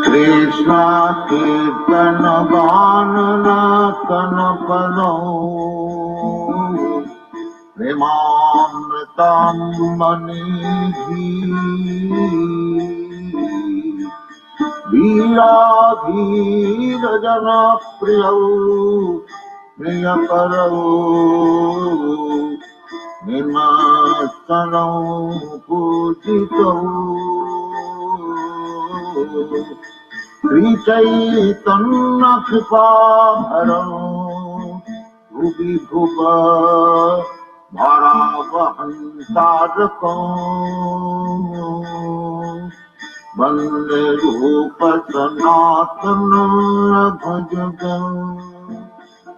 कृष्णा कीर्तन गान तन परो प्रेमामृतं मनिधि वीराधीर जन प्रियौ प्रियकरौ निमत्सरौ पूजितौ श्रीचैतन्य कृपाभरौ भुवि भुव भारावहंसारकौ वन्दे रूप सनातन भजगौ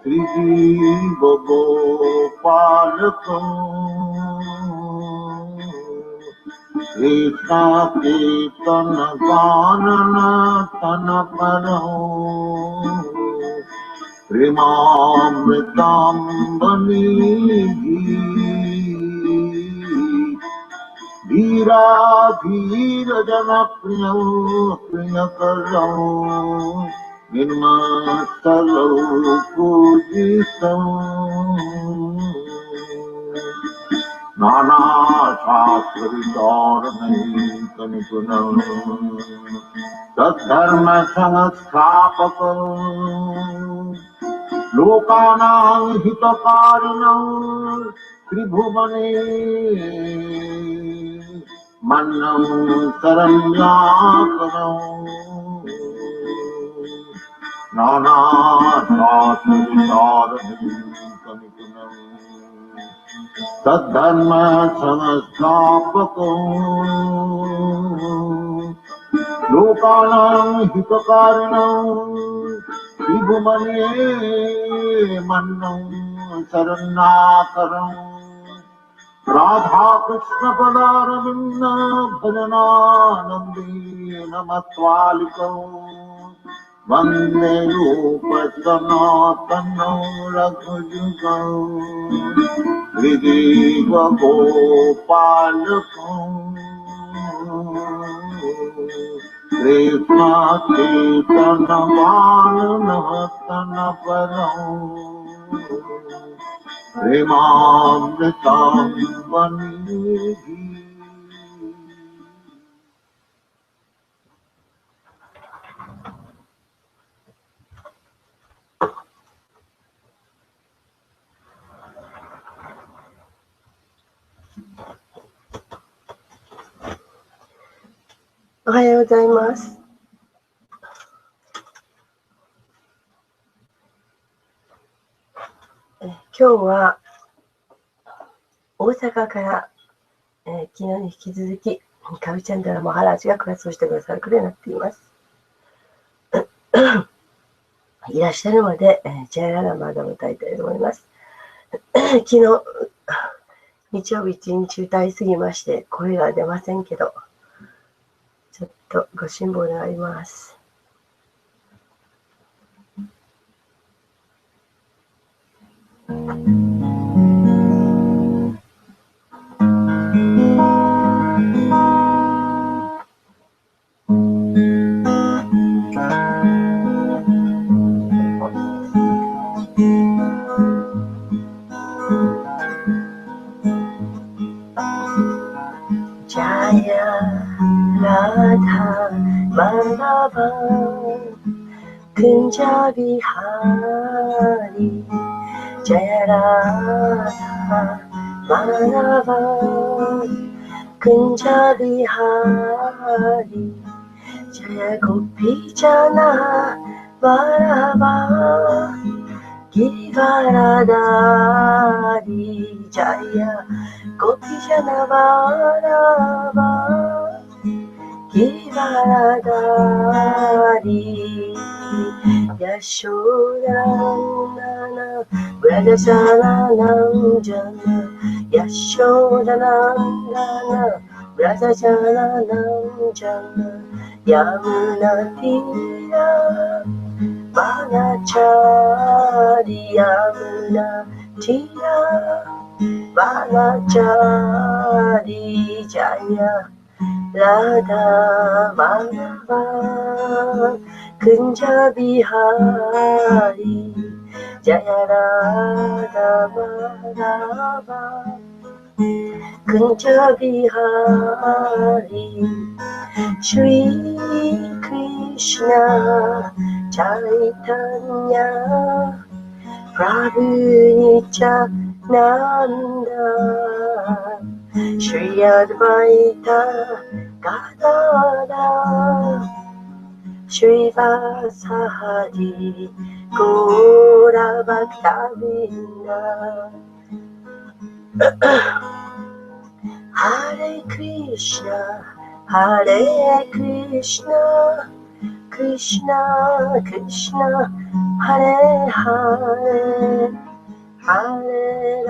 श्रीजीव गोपालकौ कृष्ण कीर्तन गान तन परो प्रेमामृतं मनिधि धीराधीर जन प्रियौ प्रियकरौ निर्मत्सरौ पूजितौ नाना शास्त्र विचारणैकनिपुणौ तद्धर्म संस्थापकौ लोकानां हितकारिणौ त्रिभुवने मन्नौ शरण्याकरौ नाना शास्त्र विचारणैकनिपुणौ तद्धर्म संस्थापकौ लोकानां हितकारिणौ त्रिभुवने मन्नौ शरण्याकरौ राधा कृष्ण पदारविन्द भजनानन्देन मत्वालिकौ वन्दे रूप सनातनौ रघुजुगौ श्रीजीव गोपालकौ कृष्ण कीर्तन गान तन परो प्रेमामृतं मनिधिおはようございます。今日は大阪から、昨日に引き続きカビチャンダラマハラージがクラスをしてくださることになっています。いらっしゃるまで、ジャイララマダを歌いたいと思います。昨日日曜日一日歌いすぎまして声が出ませんけど、ちょっとご辛抱願います。Kunja Bihari Jaya Radha Madhava Kunja Bihari Jaya Gopi Jana Varava Givaradari Jaya Gopi Jana Varava Giradari Yashodanandana Brajajananandana Yashodanandana Brajajananandana Yamunatira Vanachari Yamunatira Vanachari Jaya Radha Madhava Kunja Bihari Jaya Radha Madhava Kunja Bihari Shri Krishna Chaitanya Prabhu Nityananda Shri Advaita Gadadhar Shri Vasahadi Gaura Bhaktavinda Hare Krishna Krishna Krishna Hare Hare Hare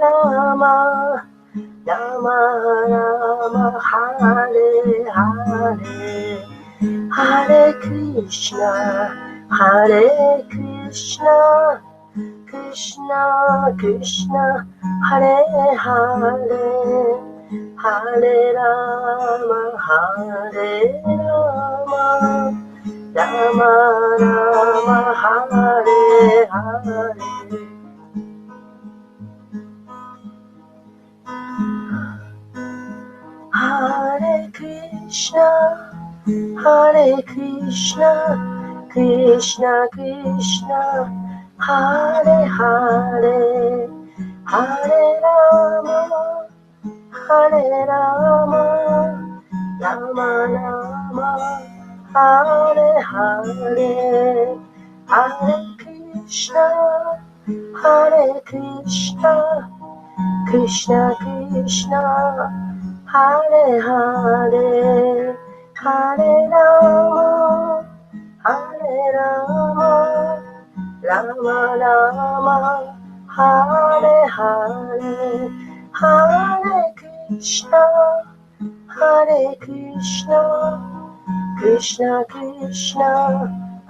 Rama Rama Rama Hare Hare Hare Krishna Krishna Krishna Hare Hare Hare Rama Rama Rama Hare Hare Hare Krishna Krishna Krishna Hare Hare Hare Rama Rama Rama Hare Hare Hare Krishna Krishna Krishna Hare Hare Hare Rama Rama Rama Hare Hare Hare Krishna Krishna Krishna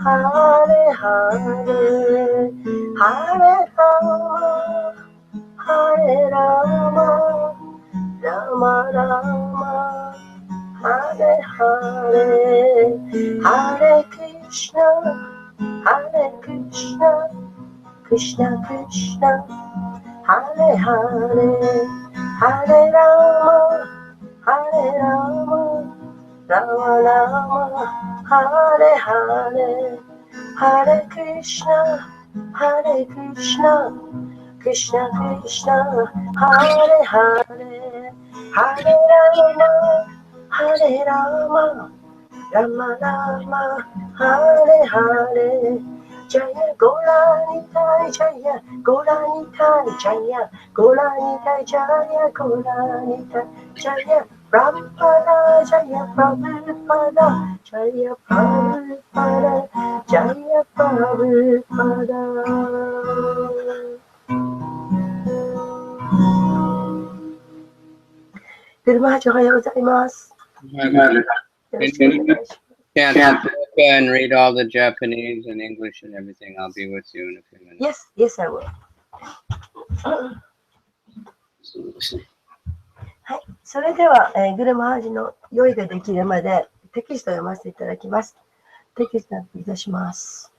Hare Hare Hare Rama Rama Rama Hare Hare Hare Krishna Krishna Krishna Hare Hare Hare Rama Rama Rama Hare Hare Hare Krishna Krishna Krishna Hare Hare Hare Rama Rama Rama Hare Hare Jaya Gauranitai Jaya Gauranitai Jaya Gauranitai Jaya Gauranitai Jaya Prabhupada Jaya Prabhupada Jaya Prabhupada Jaya Prabhupada Gurmaji Ohayou gozaimasu. Chant and read all the Japanese and English and everything. I'll be with you in a few minutes. Yes, I will. はい、それでは、グルマージの用意ができるまでテキストを読ませていただきます。テキストをいたします。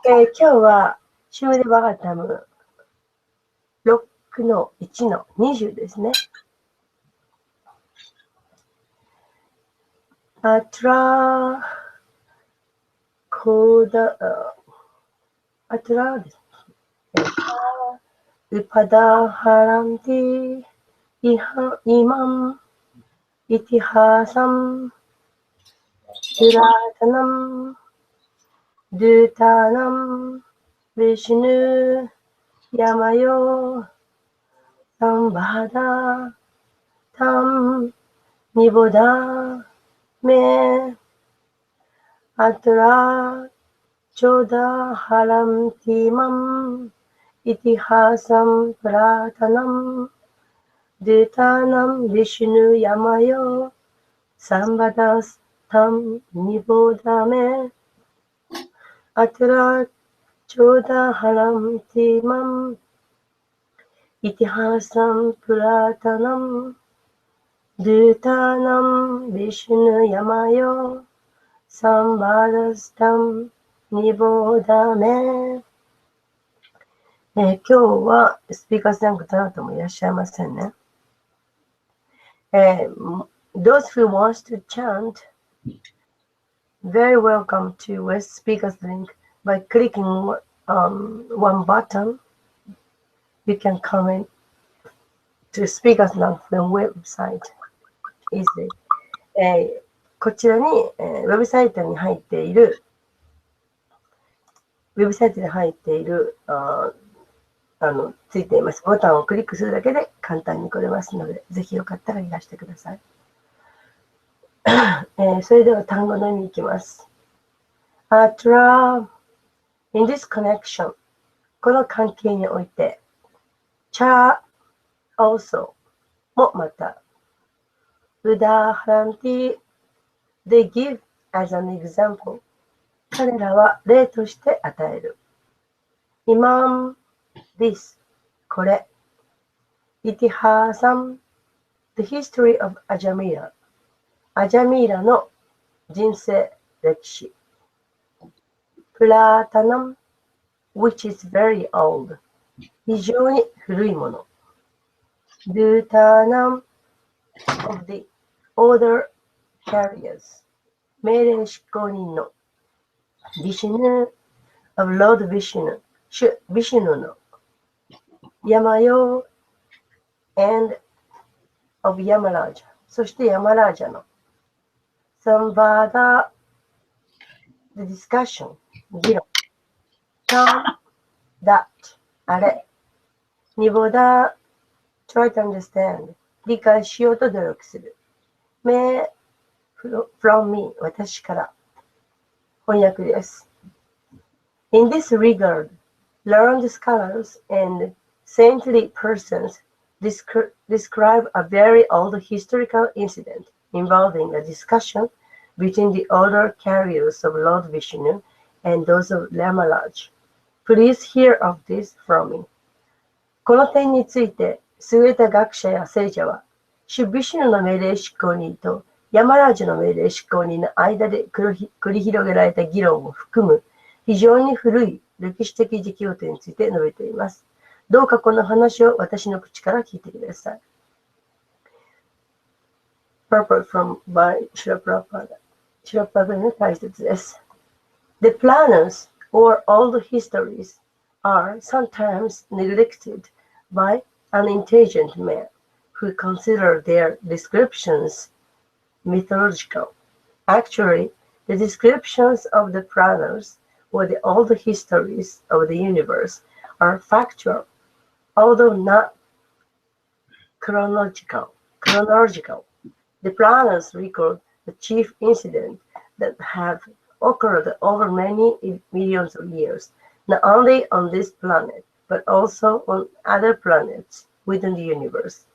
今日はシューレバガタム6の1の20ですね。アトラコーダアトラです。ウパダハランティイマンイティハサム Puratanam Dutanam Vishnu Yamayo Sambhada Tam Niboda Me Atra Choda Haram Timam Itihasam Pratanam Dutanam Vishnu Yamayo Sambadas Tam Nibodame Atra Choda Haram Timam Itihasam Puratanam Dutanam Vishnu Yamayo Sambadas Tam Nibodame。今日はスピーカーズランクどなたもいらっしゃいませんね。Those who wants to chant, very welcome to West Speakers Link by clicking one button. You can comment to Speakers Link from website easily. こちらに、ウェブサイトに入っているついていますボタンをクリックするだけで簡単に来れますので、ぜひよかったらいらしてください。それでは単語の意味いきます。Atra in this connection この関係において Cha also もまた Udaharanti they give as an example 彼らは例として与える Imam this これ Itihasam the history of Ajamila アジャミーラの人生歴史 Platanam which is very old 非常に古いもの Dutanam of the older carriers 命令執行人の Vishnu of Lord Vishnu 主ビシュヌの Yamayo and of Yamaraja そしてヤマラージャのSamvada, the discussion, 議論。Some, that, あれ。Niboda, try to understand, 理解しようと努力する。May, from me, 私から。翻訳です。In this regard, learned scholars and saintly persons describe a very old historical incident involving a discussion between the older carriers of Lord Vishnu and those of Yamaraj. Please hear of this from me. この点について、優れた学者や聖者は、主ビシュヌの命令執行人とヤマラージュの命令執行人の間で繰り広げられた議論を含む非常に古い歴史的出来事について述べています。どうかこの話を私の口から聞いてください。Purport from by Srila Prabhupada. Srila Prabhupada の解説です。The planners or old histories are sometimes neglected by unintelligent men who consider their descriptions mythological. Actually, the descriptions of the planners or the old histories of the universe are factual, although not chronological. The planners record the chief incident that have occurred over many millions of years, not only on this planet, but also on other planets within the universe.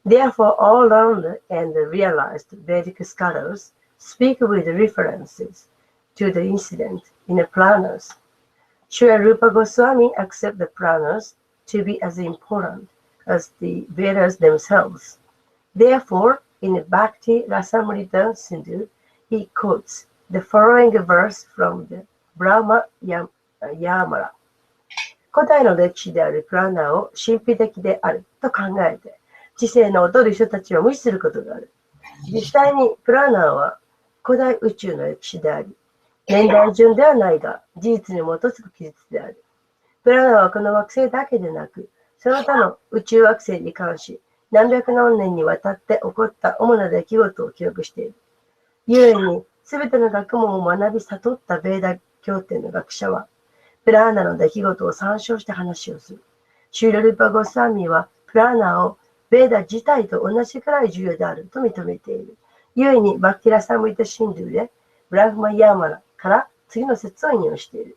Therefore, all learned and realized Vedic scholars speak with references to the incident in the planners. Srila Rupa Goswami accepts the planners to be as important as the Vedas themselves. Therefore, in Bhakti Rasamrita Sindhu, he quotes the following verse from the Brahma Yamara. 古代の歴史であるプランナーを神秘的であると考えて、知性の劣る人たちを無視することがある。実際にプランナーは古代宇宙の歴史であり、年代順ではないが、事実に基づく記述である。プランナーはこの惑星だけでなく、その他の宇宙惑星に関し、何百何年にわたって起こった主な出来事を記録している。故に、すべての学問を学び悟ったベーダ経典の学者は、プラーナの出来事を参照して話をする。シューラルパゴスワミは、プラーナをベーダ自体と同じくらい重要であると認めている。故にバッキラサムリタシンドゥで、ブラフマヤーマラから次の説を引用している。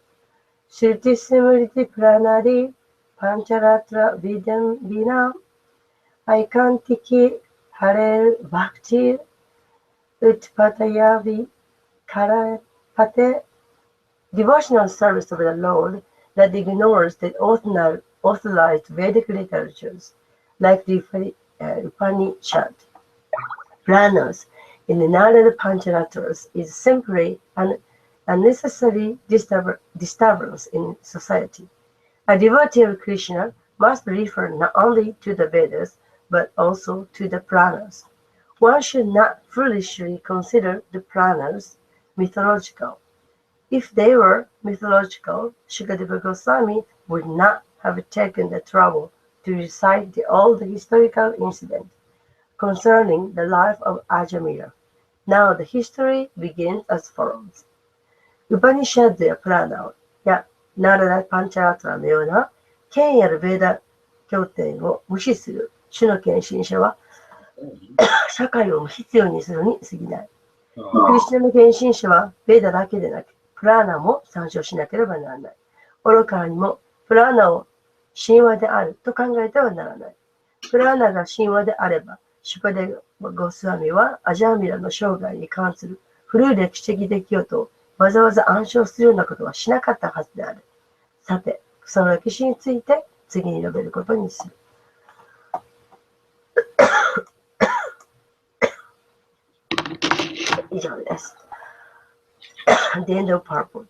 シルティスムリティプラナリパンチャラトラビデンビナアイカンティキハレルバクチルウトパタヤビカラパテ Devotional service of the Lord that ignores the authorized Vedic literatures like the Upanishad, Puranas, in the Narada Pancharatras is simply an unnecessary disturbance in society. A devotee of Krishna must refer not only to the Vedas but also to the Puranas. One should not foolishly consider the Puranas mythological. If they were mythological, Shukadeva Goswami would not have taken the trouble to recite all the historical incidents concerning the life of Ajamila. Now the history begins as follows. ウパニシャッドやプラーナやナラダ・パンチャラトラのような権威あるベーダ経典を無視する主の献身者は社会を無必要にするに過ぎない。クリスチャンの献身者はベーダだけでなくプラーナも参照しなければならない。愚かにもプラーナを神話であると考えてはならない。プラーナが神話であれば、シュカデゴスワミはアジャーミラの生涯に関する古い歴史的出来事をわざわざ暗唱するようなことはしなかったはずである。さて、その歴史について次に述べることにする。以上です。The end of purport.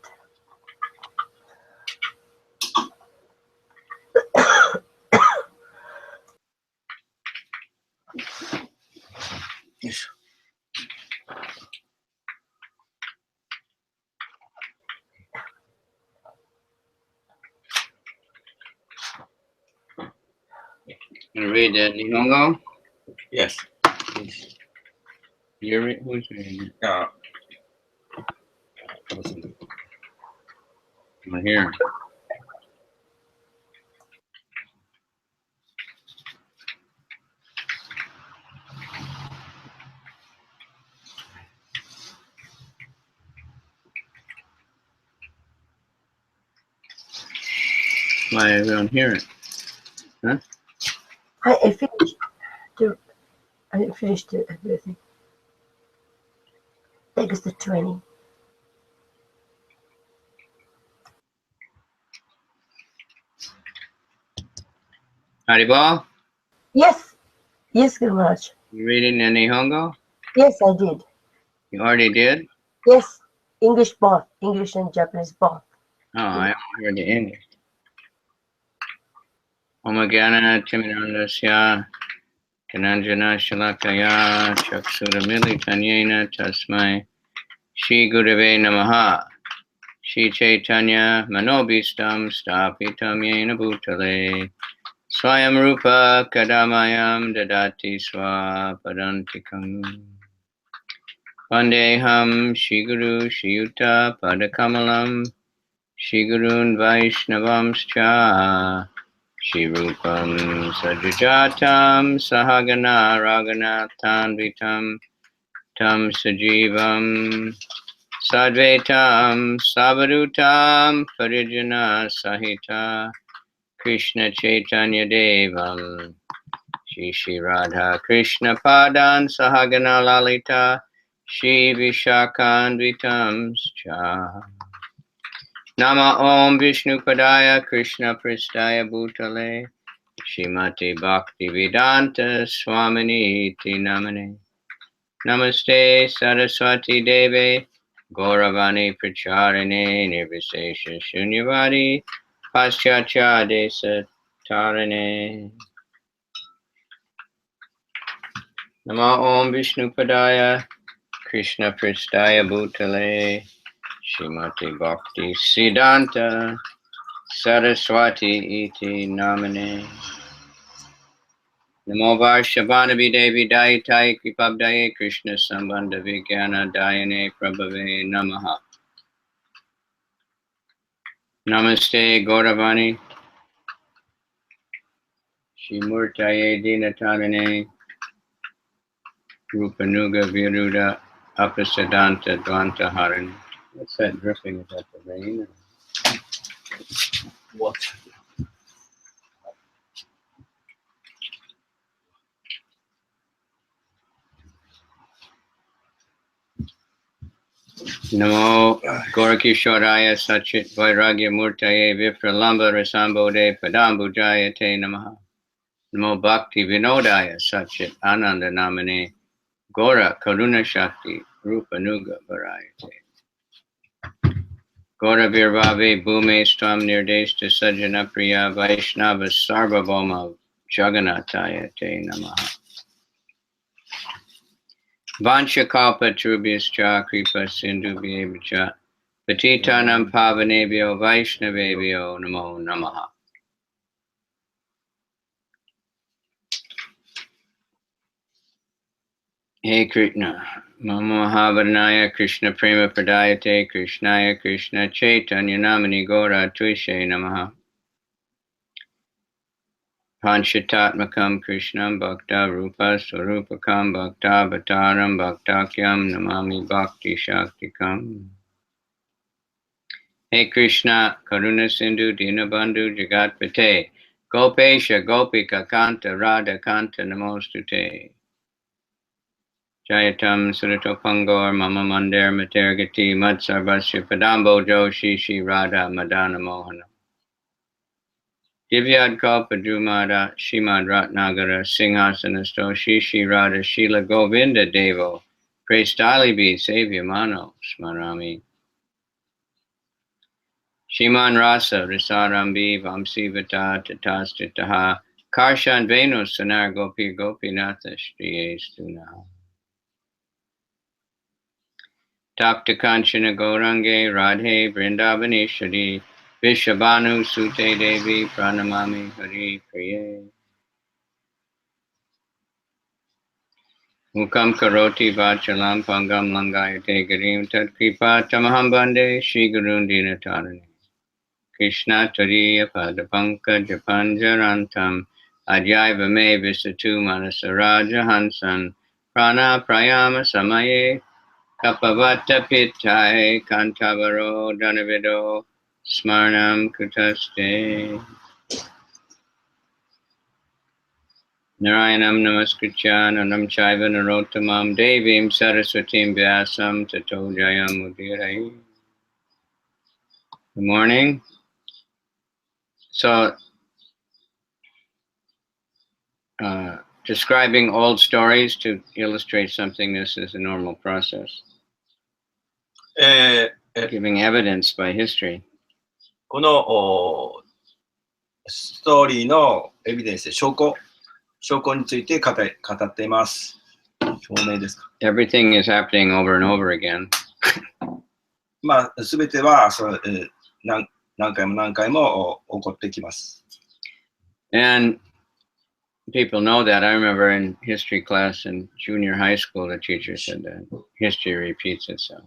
You read that Nihongo? Yes. Who's reading it? I'm here. Why I don't hear it? Huh? I finished everything. Thanks to training. Haribol? Yes. Yes, Guru Maharaj. You reading the Nihongo? Yes, I did. You already did? Yes. English both. English and Japanese both. Oh, I only heard the English. Omagana Timirandasya Kananjana Shalakaya Chaksuramili Tanyena Tasmai Shri Gurave Namaha Shri Chaitanya Manobistam Stapitam Yena Bhutale Swayam Rupa Kadamayam Dadati Swapadantikam Vandeham Shri Guru Shri Yuta Padakamalam Shri Gurun Vaishnavamscha Shri Rupam Sajajatam Sahagana Raghunathan Vitam Tam Sajivam Sadvaitam Savadutam Parijana Sahita Krishna Chaitanya Devam Shri Radha Krishna Padan Sahagana Lalita Shri Vishakan Vitam Cha Nama Om Vishnu Padaya Krishna Pristaya Bhutale Shrimati Bhakti Vedanta Swamini Iti Namane Namaste Saraswati Deve Gauravani Pracharine Nirvisesha Shunyavadi Paschatya Desa Tarane Nama Om Vishnu Padaya Krishna Pristaya Bhutale Shrimati Bhakti Siddhanta Saraswati Iti Namane Namo Varshabhanavi Devi Dayitai Kripabdaye Krishna Sambandha Vijnana Dayane Prabhave Namaha. Namaste Gauravani Shimurtaye Dinatarane Rupanuga Viruda Apasadanta Dvanta Haran. What's that dripping? Is that the rain? What? Namo Gorakishoraya Sachit Vairagya Murtaye Vipralamba Rasambode Padambujaya Te Namaha. Namo Bhakti Vinodaya Sachit Ananda Namane Gora Karuna Shakti Rupa Nuga Varayate. Gora Virvave Bhume Stvam Nirdeshta Sajjana Priya Vaishnava Sarvabhauma Jagannataya Te Namaha. Vanchakalpa Trubhyascha Kripa Sindhu Vyebhacha Patitanam Pavanebhyo Vaishnavebhyo Namo Namaha. Hey Krishna, Mama Mahavarnaya Krishna Prema Pradayate Krishnaya Krishna Chaitanya Namani Gora Tuishe Namaha. Panchatatmakam Krishnam Bhakta Rupa Swarupakam Bhakta Bhataram Bhaktakyam Namami Bhakti Shaktikam. Hey Krishna, Karuna Sindhu Dinabandhu Jagatpate Gopesha Gopika Kanta Radha Kanta Namostute. Jayatam Suratopangor Mama Mandir Matergati Matsarvasya Padambo Joshi Shri Radha Madana Mohana. Divyad Kalpa Drumada Shimad Ratnagara Singhasanasto Shri Radha Shila Govinda Devo Prestali Bi Sevya Mano Smarami. Shiman Rasa Risarambi Vamsi Vata Tatastitaha Karshan Venu Sanar Gopi Gopinatha Shriye Stunaha. Tapta Kanchana Gaurange Radhe Vrindavaneshwari Vishabhanu Sute Devi Pranamami Hari Priye. Mukam Karoti Vachalam Pangam Langayate Garim Tat Kripa Tamaham Bande Shri Gurun Dinatarane. Krishna Tariya Padapanka Japanjarantam Ajaiva Me Visatu Manasaraja Hansan Prana Prayama Samaye Kapavata Pitai Kantavaro Danavido Smarnam Kutaste. Narayanam Namaskritya Nanam Chaiva Narottamam Devim Saraswatim Vyasam Tato Jayam Udirai. Good morning. So, describing old stories to illustrate something, this is a normal process. Giving evidence by history. このストーリーのエビデンスで証拠について語っています。証明ですか。Everything is happening over and over again. まあ、すべては何回も起こってきます。And people know that. I remember in history class in junior high school, the teacher said that history repeats itself.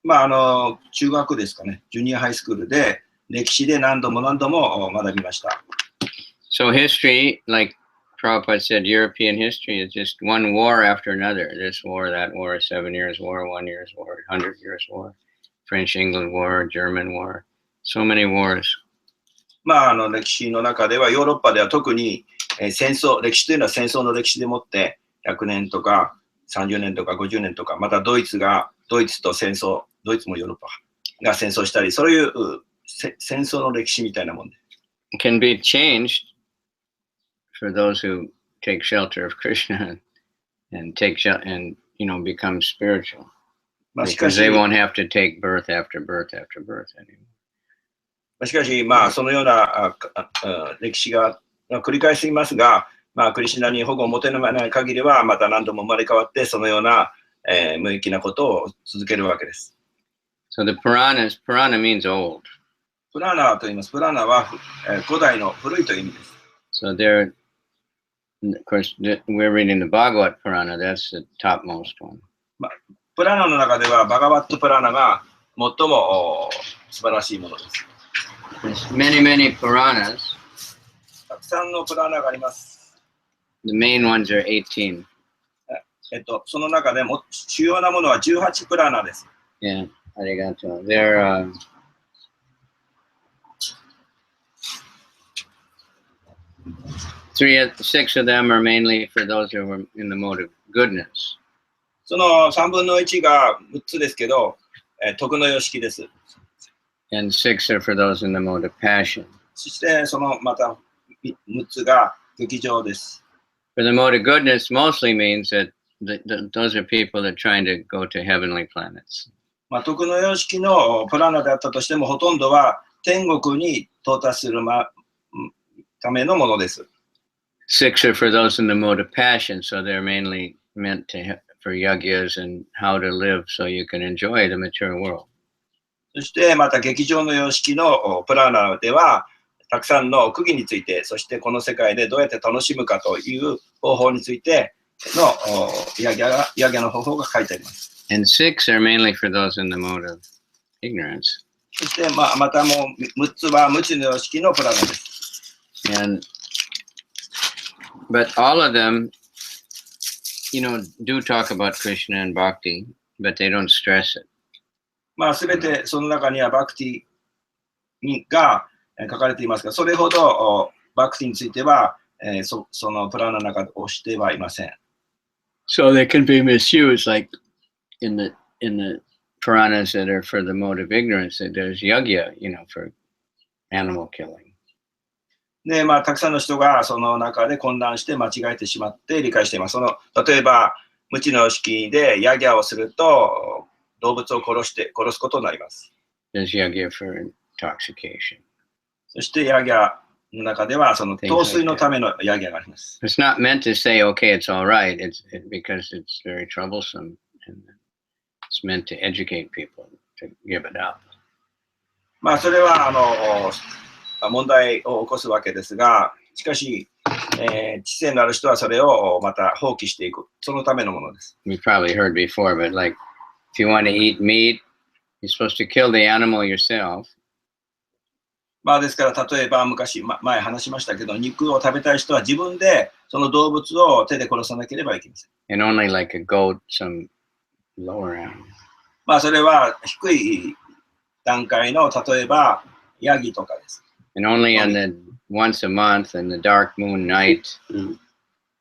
まあ、中学ですかね、ジュニアハイスクールで歴史で何度も学びました。So history, like Prabhupada said, European history is just one war after another. This war, that war, 7 years war, 1 year's war, 100 years war, French-England war, German war, so many wars. まあ、歴史の中では、ヨーロッパでは特に歴史というのは戦争の歴史でもって100年とか30年とか50年とか、またドイツと戦争、ドイツもヨーロッパが戦争したり、そういう戦争の歴史みたいなもんで。Can be changed for those who take shelter of Krishna and become spiritual. Because they won't have to take birth after birth after birth anymore. しかし、まあ、そのような歴史が繰り返しますが、まあ、クリシュナに保護を求めない限りは、また何度も生まれ変わって、そのような無益なことを続けるわけです。So the Purana means old. プラーナと言います。プラーナは古代の古いという意味です。So there And of course, we're reading the Bhagavat Purana. That's the topmost one. プラーナの中ではバガバットプラーナが最も素晴らしいものです。There's many, many Puranas. たくさんのプラーナがあります。The main ones are 18. その中でも主要なものは18プラーナです。Yeah, arigato. They're six of them are mainly for those who are in the mode of goodness. その3分の1が6つですけど、徳の様式です。And 6 are for those in the mode of passion. そしてそのまた6つが劇場です。For the mode of goodness mostly means that those are people that are trying to go to heavenly planets. まあ、徳の様式のプラーナであったとしても、ほとんどは天国に到達するためのものです。6 are for those in the mode of passion, so they're mainly meant for yagyas and how to live so you can enjoy the material world. そしてまた劇場の様式のプラーナでは、たくさんの区議について、そしてこの世界でどうやって楽しむかという方法についてのヤギャの方法が書いてあります。And 6 are mainly for those in the mode of ignorance. そしてまたもう6つは無知の様式のプラーナです。But all of them, do talk about Krishna and Bhakti, but they don't stress it. まあ、すべてその中にはバクティが書かれていますが、それほどバクティについては、そのプランの中で押してはいません。So they can be misused, like in the Puranas that are for the mode of ignorance, that there's yagya, for animal killing. で、まあ、たくさんの人がその中で混乱して間違えてしまって理解しています。例えば、無知の様式でヤギャをすると、動物を殺すことになります。There's yagya for intoxication. そしてヤギャの中ではその陶酔のためのヤギャがあります。It's not meant to say, okay, it's all right, because it's very troublesome, and it's meant to educate people to give it up. まあそれは問題を起こすわけですが、しかし、知性のある人はそれをまた放棄していく、そのためのものです。You've probably heard before, but like, if you want to eat meat, you're supposed to kill the animal yourself. まあですから例えば前話しましたけど、肉を食べたい人は自分でその動物を手で殺さなければいけません。And only like a goat, some lower animal. まあそれは低い段階の例えばヤギとかです。And only once a month in the dark moon night.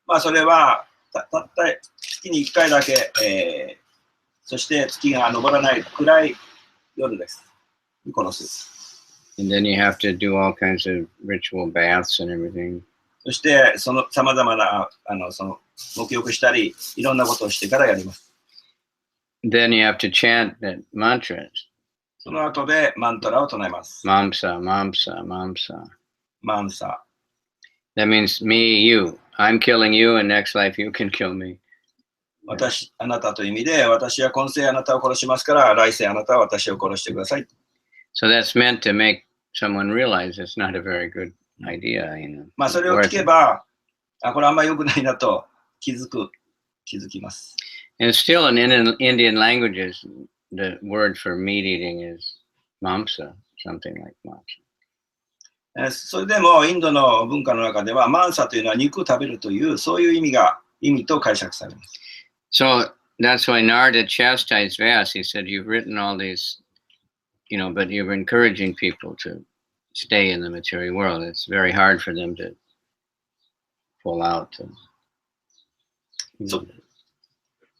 まあそれはたった月に1回だけ、そして月が昇らない暗い夜です。殺す。And then you have to do all kinds of ritual baths and everything. そしてその様々なその沐浴したりいろんなことをしてからやります。Then you have to chant that mantras. その後でマントラを唱えます。Mamsa, mamsa, mamsa. マンサ。That means me, you. I'm killing you, and next life you can kill me. あなたという意味で、私は今世あなたを殺しますから、来世あなたは私を殺してください。So that's meant to make someone realize it's not a very good idea, まあそれを聞けば、これあんまり良くないなと気づきます。And still in Indian languages, the word for meat eating is mamsa, something like mamsa. それでもインドの文化の中ではマンサというのは肉を食べるというそういう意味と解釈されます。So that's why Narada chastised Vyas. He said, "You've written all these, but you're encouraging people to stay in the material world. It's very hard for them to pull out."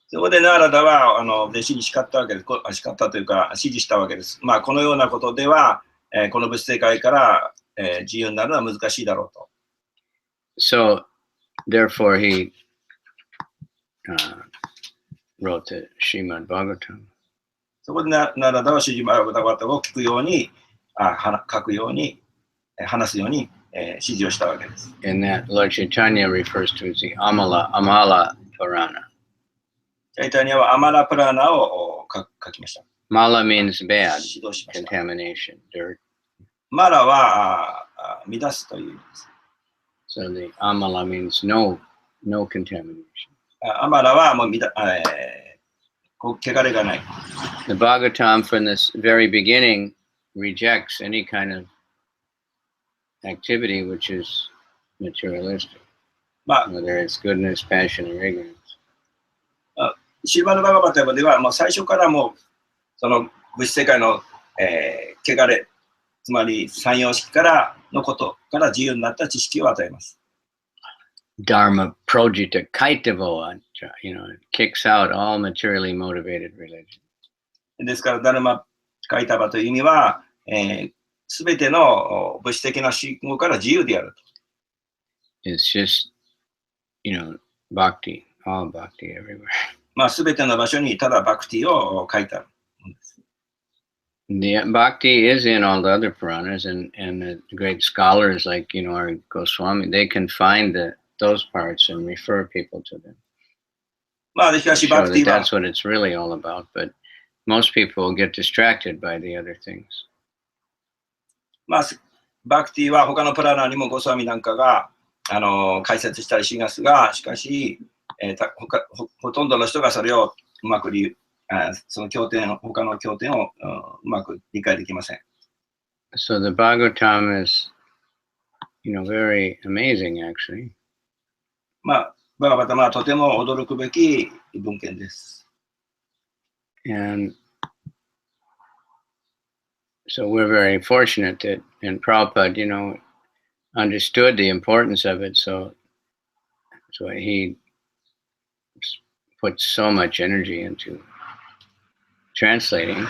そこでナーラダは弟子に叱ったわけです。叱ったというか指示したわけです。まあこのようなことでは、この物質世界から自由になるのは難しいだろうと。So, therefore, he wrote the Srimad Bhagavatam. そこでナーラダはシリマダバタを聞くように、書くように、話すように、指示をしたわけです。And that Lord Chaitanya refers to as the Amala Purana. チャイタニアはアマラプラーナを書きました。Mala means bad, 指導しました。contamination, dirt. マラは乱すという意味です。So the Amala means no no contamination. アマラはもう汚れがない。The Bhagavatam from this very beginning rejects any kind of activity which is materialistic, まあ、 whether it's goodness, passion, or ignorance. シルバード・バガバタムではもう最初からもうその物質世界の、汚れ、つまり三様式からのことから自由になった知識を与えます。Dharma projita kaitavoa, you know, it kicks out all materially motivated religion. ですから、ダルマ・カイタバという意味は、すべての物質的な信号から自由であると。 It's just, you know, bhakti, all bhakti everywhere. まあ、すべての場所にただバクティを書いてある。The bhakti is in all the other Puranas, and the great scholars like, you know, our Goswami, they can find those parts and refer people to them. まあ、しかし Show バクテ that ィは that's what it's really all about, but most people get distracted by the other things. まあ、バクティは他のプラナにもゴスワミなんかが解説したりしますが、しかし、ほとんどの人がそれをうまくその経典、他の経典をうまく理解できません。So the Bhagavatam is, you know, very amazing actually. まあ、バガバタマはとても驚くべき文献です。And so we're very fortunate that, and Prabhupada, you know, understood the importance of it, so he put so much energy into translating.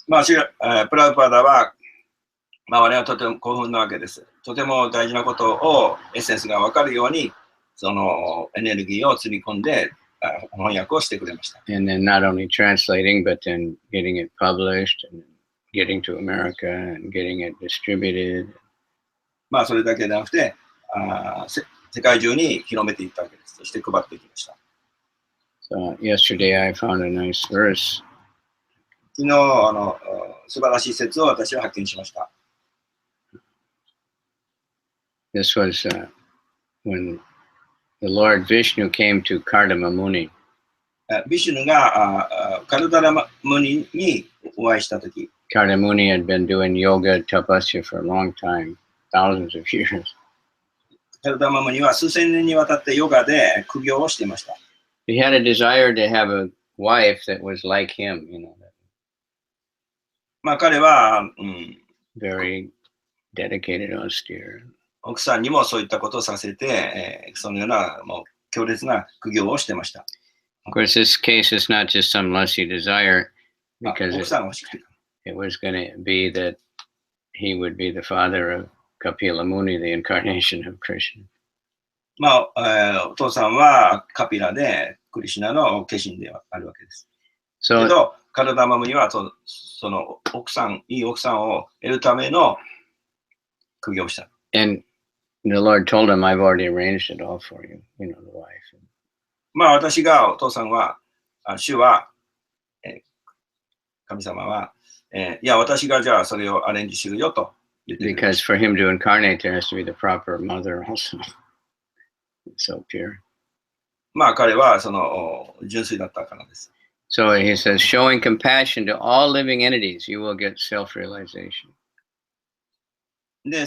まあ、プラウパダは、まあ、我々はとても興奮なわけです。とても大事なことをエッセンスが分かるように、そのエネルギーを積み込んで翻訳をしてくれました。And then not only translating, but then getting it published and getting to America and getting it distributed. まあ、それだけでなくて、世界中に広めていったわけです。そして配っていきました。So yesterday I found a nice verse. 昨日素晴らしい説を私は発見しました。This was when the Lord Vishnu came to Kardama Muni. ビシュヌがカルダラムニにお会いしたとき、Kardama Muni had been doing yoga tapasya for a long time, thousands of years. カルダマムニは数千年にわたってヨガで苦行をしていました。He had a desire to have a wife that was like him, you know. まあ彼は、very dedicated, austere. 奥さんにもそういったことをさせて、そのようなもう強烈な苦行をしてました。Of course, this case is not just some lusty desire, because 奥さんが欲しくて。it was going to be that he would be the father of Kapila Muni, the incarnation of Krishna. まあ、お父さんはカピラでクリシュナの化身であるわけです。So けど、カルダマムニはその奥さん、いい奥さんを得るための苦行をした。and the Lord told him, I've already arranged it all for you, you know, the wife. まあ私がお父さんは、主は、神様は、いや私がじゃあそれをアレンジするよと言ってくれま Because した。 for him to incarnate, there has to be the proper mother also. So pure. まあ彼はその純粋だったからです。So he says, showing compassion to all living entities, you will get self-realization. で、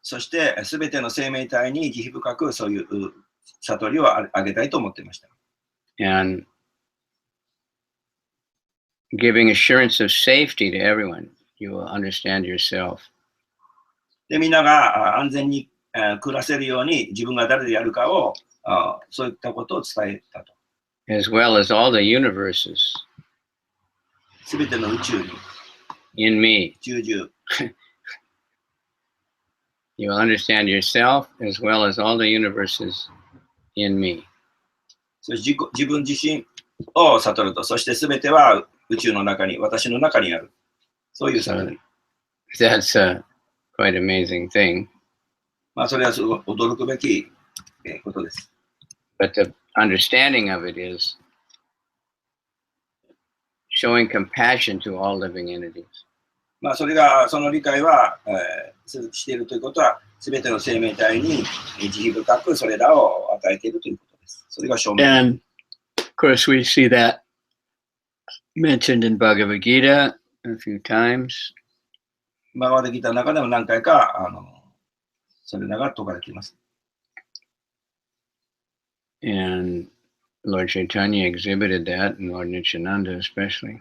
そしてすべての生命体に慈悲深くそういう悟りをあげたいと思っていました。And giving assurance of safety to everyone, you will understand yourself. で、みんなが安全に暮らせるように自分が誰であるかをそういったことを伝えたと。As well as all the universes すべての宇宙に、 in me. 宇宙中、 You will understand yourself as well as all the universes in me. そして自分自身を悟ると、そしてすべては宇宙の中に、私の中にある。そういう悟り。That's a quite amazing thing. まあ、それはすごい驚くべきことです。But the understanding of it is showing compassion to all living entities. まあ、それが、その理解は、しているということは、すべての生命体に慈悲深くそれらを与えているということです。それが証明。And of course, we see that mentioned in Bhagavad Gita a few times. バガバダギターの中でも何回かそれらが説かれています。And Lord Chaitanya exhibited that, and Lord Nityananda especially.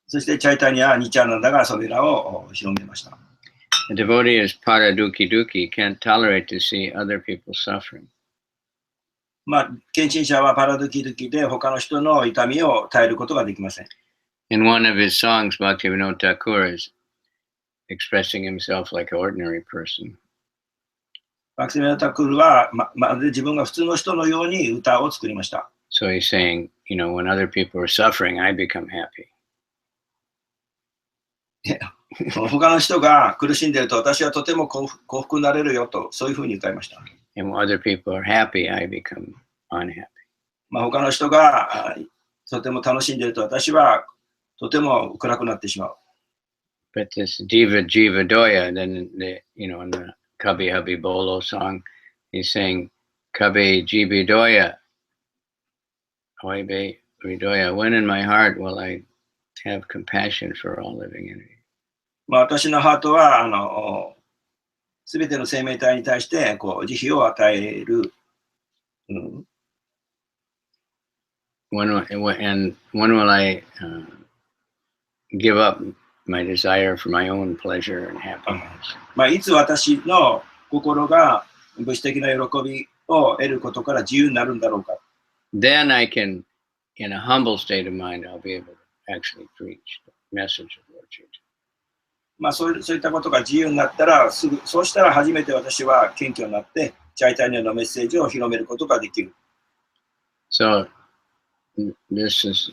そしてチャイタニア、ニチャーナンダがそれらを広めました。A devotee is paraduki duki, can't tolerate to see other people suffering. まあ、献身者はパラドキドキで他の人の痛みを耐えることができません。In one of his songs, Bhaktivinoda Thakur is expressing himself like an ordinary person. バクティヴィノダ・タクルはまるで自分が普通の人のように歌を作りました。So he's saying, you know, when other people are suffering, I become happy. 他の人が苦しんでいると私はとても幸福になれるよと、そういうふうに歌いました。And when other people are happy, I become unhappy. まあ他の人がとても楽しんでいると私はとても暗くなってしまう。But this Diva Jiva Doya, then the, you know, in the Kabhi Habhi Bolo song, he's saying, Kabhi Jibi Doya, Hoibe Vidoya, when in my heart will I have compassion for all living entities? まあ私のハートはすべての生命体に対してこう慈悲を与える。When will I give up my desire for my own pleasure and happiness? まあいつ私の心が物質的な喜びを得ることから自由になるんだろうか。Then I can, in a humble state of mind, I'll be able to actually preach the message of Lord Chaitanya. まあそういったことが自由になったらそうしたら初めて私は謙虚になってチャイタニアのメッセージを広めることができる。So this is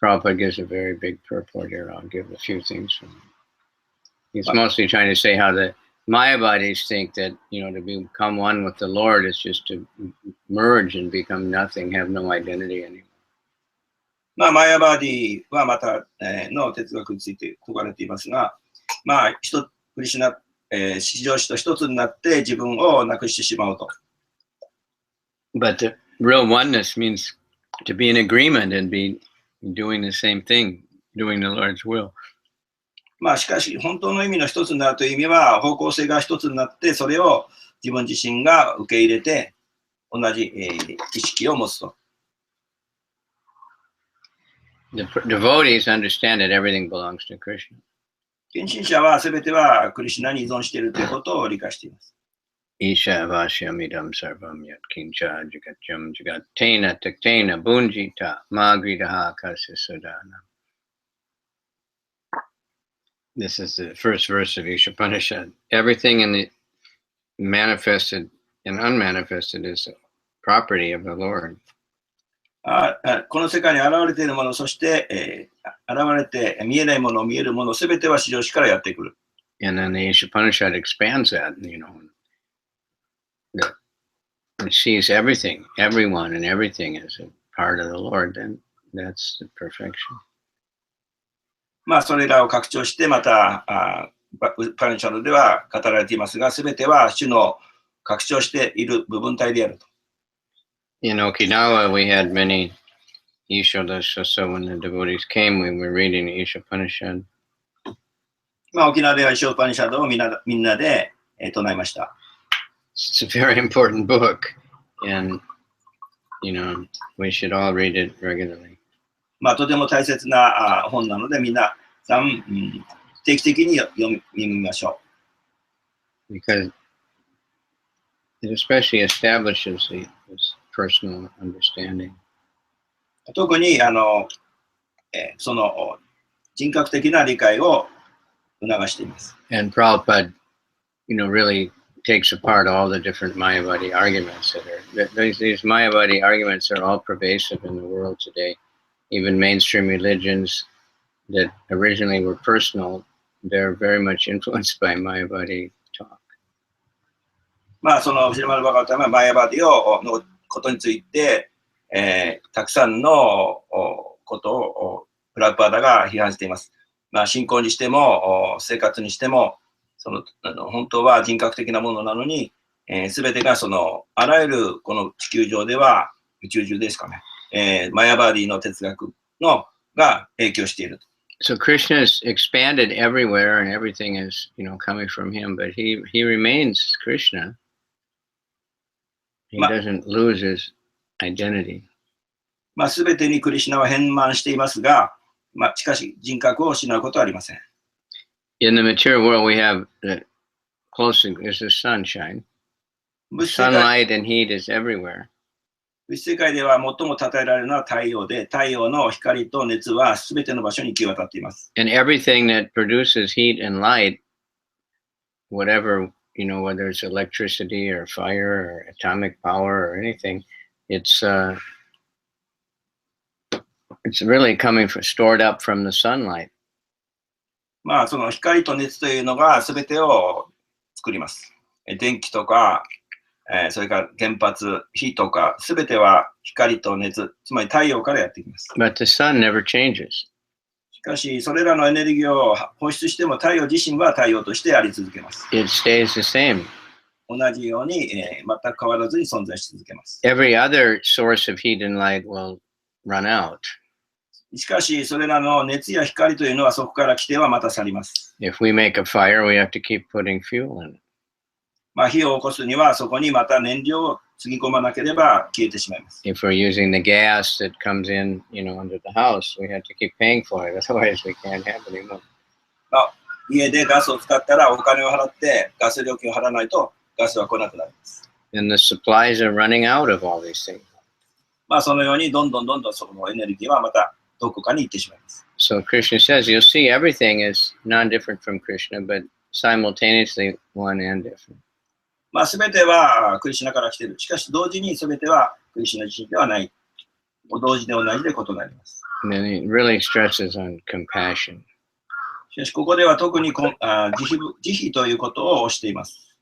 Prabhupada gives a very big purport here. I'll give a few things from him. He's mostly trying to say how the Mayavadis think that, you know, to become one with the Lord is just to merge and become nothing, have no identity anymore. まあマヤバーディはまたの哲学について説かれていますが、まあクリシュナ至上主と一つになって自分をなくしてしまうと。But the real oneness means to be in agreement and be doing the same thing, doing the Lord's will. まあしかし本当の意味の一つになるという意味は方向性が一つになってそれを自分自身が受け入れて同じ意識を持つと。The devotees understand that everything belongs to Krishna. 献身者は全てはクリシュナに依存しているということを理解しています。Isha vashyamidam sarvam yat kincha jagatjam jagatena taktena bunjita magridaha kasya sudana. This is the first verse of Isha Upanishad. Everything in the manifested and unmanifested is property of the Lord. この世界に現れているもの、そして、現れて見えないもの、見えるもの、すべては至上主からやってくる。And then the Isha Upanishad expands that, you know, that it sees everything, everyone and everything as a part of the Lord, then that's the perfection. まあ、それらを拡張して、また、パニシャドでは語られていますが、すべては主の拡張している部分体であると。In Okinawa, we had many Ishodas, so when the devotees came, we were reading the Isha Upanishad. まあ、沖縄ではイショウパニシャドをみんなで唱えました。It's a very important book, and, you know, we should all read it regularly. まあ、とても大切な本なので、みんな定期的に読みましょう。Because it especially establishes this personal understanding. 特にその人格的な理解を促しています。And Prabhupada, you know, really takes apart all the different Mayavadi arguments these Mayavadi arguments are all pervasive in the world today. Even mainstream religions that originally were personal, they're very much influenced by Mayavadi talk. まあそのシリマルバガバタはマヤバディのことについて、たくさんのことをプラグパーダが批判しています。まあ信仰にしても生活にしても本当は人格的なものなのに、すべてがあらゆるこの地球上では、宇宙中ですかね、マヤバーディの哲学が影響している。So Krishna is expanded everywhere and everything is, coming from him, but he remains Krishna. He doesn't lose his identity. すべてにクリシュナは変満していますが、しかし人格を失うことはありません。In the material world, we have the closest is the sunshine. Sunlight and heat is everywhere. 物質世界では最も称えられるのは太陽で、太陽の光と熱はすべての場所に行き渡っています。And everything that produces heat and light, whatever, whether it's electricity or fire or atomic power or anything, it's really coming stored up from the sunlight. その光と熱というのがすべてを作ります。電気とか、それから原発、火とか、すべては光と熱、つまり太陽からやってきます。But the sun never changes. しかし、それらのエネルギーを放出しても太陽自身は太陽としてあり続けます。It stays the same. 同じように、全く変わらずに存在し続けます。Every other source of heat and light will run out. しかし、それらの熱や光というのはそこから来てはまた去ります。If we make a fire, we have to keep putting fuel in it. 火を起こすにはそこにまた燃料をつぎ込まなければ消えてしまいます。If we're using the gas that comes in, under the house, we have to keep paying for it. Otherwise, we can't have any more. 家でガスを使ったらお金を払ってガス料金を払わないとガスは来なくなります。And the supplies are running out of all these things. そのようにどんどんそのエネルギーはまたどこかに行ってしまいます。So Krishna says, you'll see everything is non-different from Krishna, but simultaneously one and different. すべてはクリシュナから来ている。しかし同時にすべてはクリシュナ自身ではない。同時で同じで異なります。And then he really stresses on compassion. しかしここでは特に慈悲ということを推しています。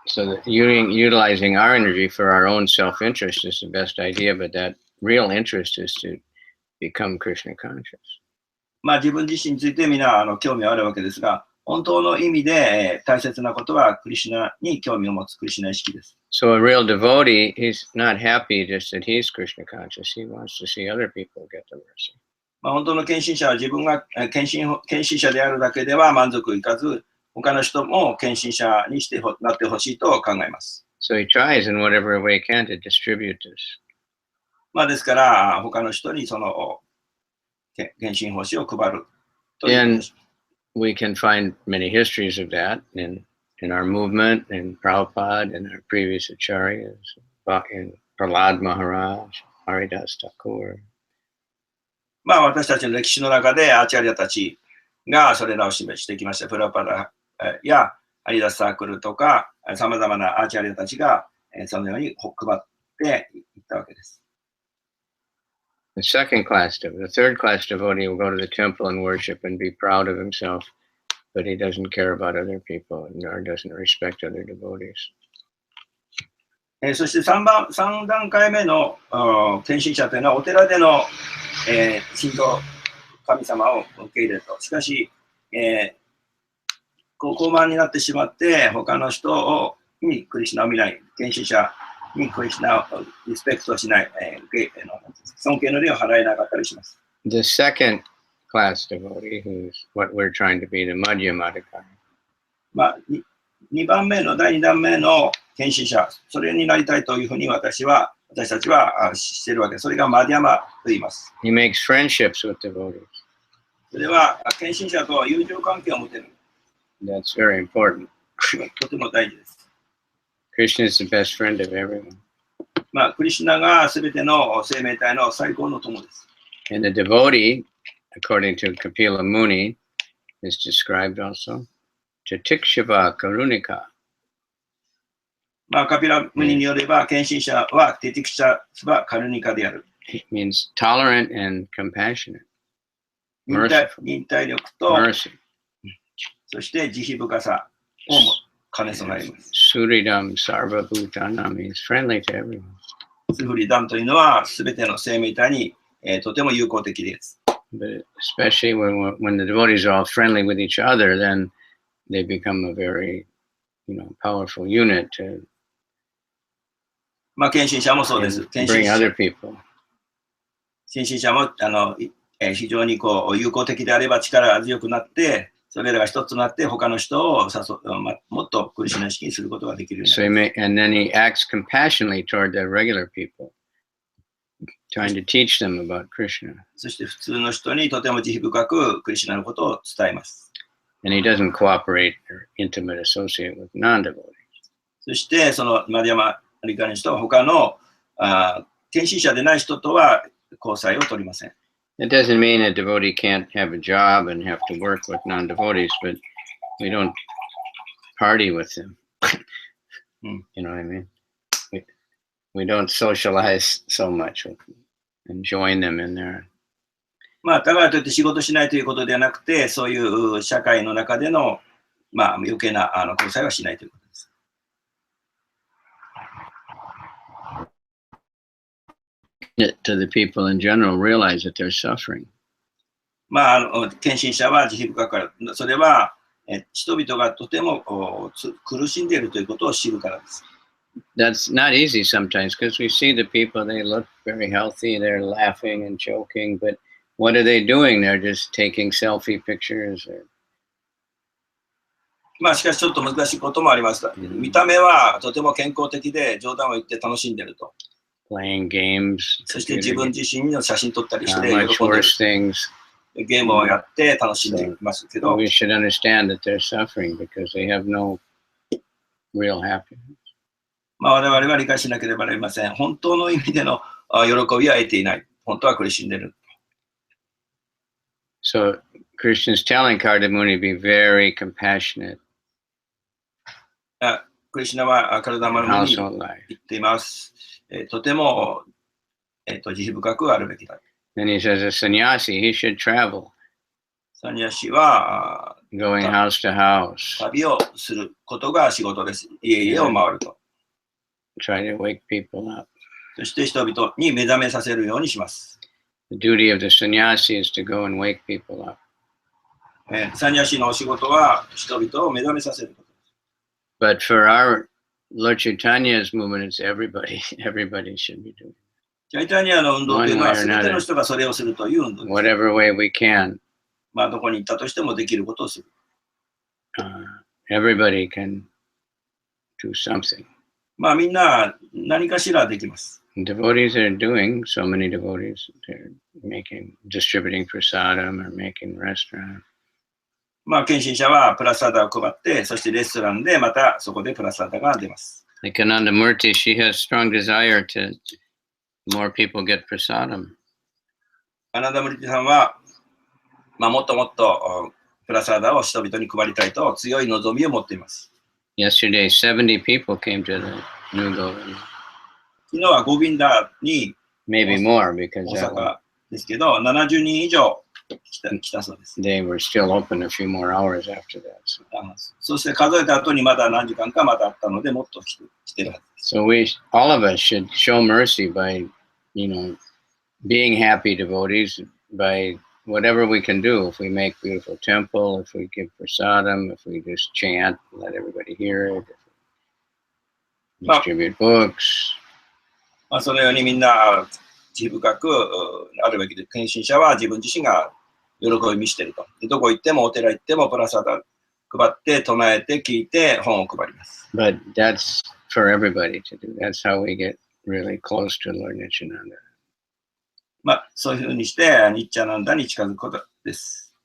So that utilizing our energy for our own self-interest is the best idea, but that real interest is to become Krishna conscious. 自分自身についてみんな興味はあるわけですが、本当の意味で大切なことはクリシュナに興味を持つクリシュナ意識です。So a real devotee, he's not happy just that he's Krishna conscious. He wants to see other people get the mercy. 本当の献身者は自分が献身者であるだけでは満足いかず、他の人も献身者になってほしいと考えます。So he tries in whatever way he can to distribute this. ですから他の人にその献身奉仕を配るということです。We can find many histories of that in our movement, in Prabhupada, in our previous acharyas, in Prahlad Maharaj, Haridas Thakur. 私たちの歴史の中でアーチャリアたちがそれらを示してきました。プラパダやハリダスサークルとかさまざまなアーチャリアたちがそのように配っていったわけです。The third class devotee will go to the temple and worship and be proud of himself, but he doesn't care about other people nor doesn't respect other devotees. そして3段階目の献身者というのはお寺での神道神様を受け入れると。しかし、高慢になってしまって他の人にクリシュナを見ない、献身者にクリシュナをリスペクトしない、尊敬の礼を払えなかったりします。The second class devotee, who's what we're trying to be, the Madhyama Adhikari. 第2段目の献身者、それになりたいというふうに私たちはしているわけです。それがマディアマと言います。He makes friendships with devotees. それは献身者と友情関係を持てる。That's very important. とても大事です。Krishna is the best friend of everyone. クリシュナがすべての生命体の最高の友です。And the devotee, according to Kapila Muni, is described also. Titikshava Karunika. カピラムニによれば、献身者はティティクシャバカルニカである。It means tolerant and compassionate. 忍耐力と、mercy. そして慈悲深さを兼ね備えます。Suridam Sarva Bhutanam means friendly to everyone. スフリダムというのは、すべての生命体に、とても友好的です。But especially when the devotees are all friendly with each other, then they become a very, powerful unit to まあ、献身者もそうです。献身 bring 者 other people. 献身者も非常にこう友好的であれば力強くなって、それらが一つとなって他の人をもっとクリシュナ意識にすることができるようになる。 And then he acts compassionately toward the regular people, trying to teach them about Krishna. そして普通の人にとても慈悲深くクリシュナのことを伝えます。 And he doesn't cooperate or intimate associate with non-devotees. そしてそのマディアマリカの人は他の献身者でない人とは交際を取りません。 It doesn't mean a devotee can't have a job and have to work with non-devotees, but we don't party with them. You know what I mean? We don't socialize so much with them and join them in there. まあ、だからといって仕事しないということではなくて、そういう社会の中での、まあ、余計な交際はしないということです。To the people in general realize that they're suffering. まあ、献身者は慈悲深くから、それは人々がとても苦しんでいるということを知るからです。That's not easy sometimes because we see the people, they look very healthy, they're laughing and joking, but what are they doing? They're just taking selfie pictures. まあしかしちょっと難しいこともあります。見た目はとても健康的で冗談を言って楽しんでいると。Playing games. そして自分自身の写真撮ったりして much 喜んで worse things. ゲームをやって楽しんでいますけど、 We should understand that they're suffering because they have no real happiness. まあ我々は理解しなければなりません。本当の意味での喜びは得ていない。本当は苦しんでいる。So Krishna's telling Kardamuni to be very compassionate. クリシュナはカルダマルムに言っています。とても、慈悲深くあるべきだ。And he says a sannyasi, he should travel, サニヤシは going house to house, 旅をすることが仕事です。家々を回ると。try to wake people up. そして人々に目覚めさせるようにします。The duty of the sannyasi is to go and wake people up. サニヤシのお仕事は人々を目覚めさせること。But for our Lord Chaitanya's movement, it's everybody. Everybody should be doing it. チャイタニアの運動というのは全ての人がそれをするという運動です。Whatever way we can. まあどこに行ったとしてもできることをする。Everybody can do something. まあみんな何かしらできます。Devotees are doing, so many devotees, they're distributing prasadam or making restaurant. まあ献身者はプラサダを配って、そしてレストランでまたそこでプラサダが出ます。Like Ananda Murti, she has strong desire to more people get prasadam. アナンダムリティさんは、まあ、もっともっとプラサダを人々に配りたいと強い望みを持っています。Yesterday, 70 people came to the new Govinda. 昨日はゴビンダに Maybe more because 大阪ですけど、70人以上来たそうです。they were still open a few more hours after that.そして数えた後にまだ何時間かまだあったので、もっと来てるはずです。So all of us should show mercy by, being happy devotees, by whatever we can do. If we make beautiful temple, if we give prasadam, if we just chant, let everybody hear it, if we distribute books. まあそのようにみんな慈悲深くあるべきで、献身者は自分自身が喜び見していると。でどこ行ってもお寺行ってもプラサダ配って唱えて聞いて本を配ります。But that's for everybody to do. That's how we get really close to Lord Nityananda. まあそういうふうにしてニッチャナンダに近づくことです。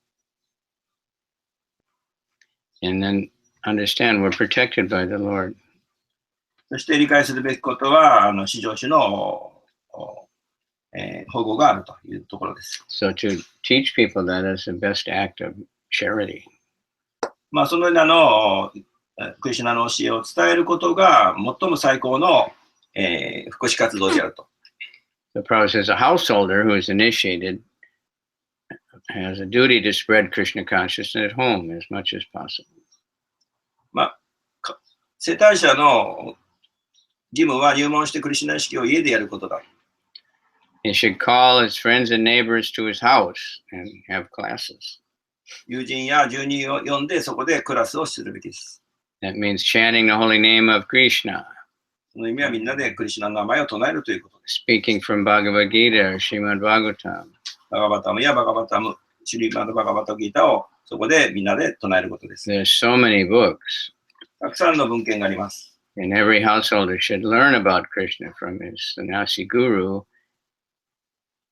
And then understand we're protected by the Lord. そして理解するべきことは、至上主の保護があるというところです。So to teach people that is the best act of charity. まあそのようなクリシュナの教えを伝えることが最も最高の、福祉活動であると。The Prabhupada says a householder who is initiated has a duty to spread Krishna consciousness at home as much as possible. まあ世帯者の義務は入門してクリシュナ意識を家でやることだ。He should call his friends and neighbors to his house and have classes. 友人や住人を呼んでそこでクラスをするべきです。That means chanting the holy name of Krishna. その意味はみんなでクリシュナの名前を唱えるということです。Speaking from Bhagavad Gita or Srimad Bhagavatam. バガバタムやバガバタム、シュリマドバガバタギータをそこでみんなで唱えることです。There's so many books. たくさんの文献があります。And every householder should learn about Krishna from his sannyasi guru.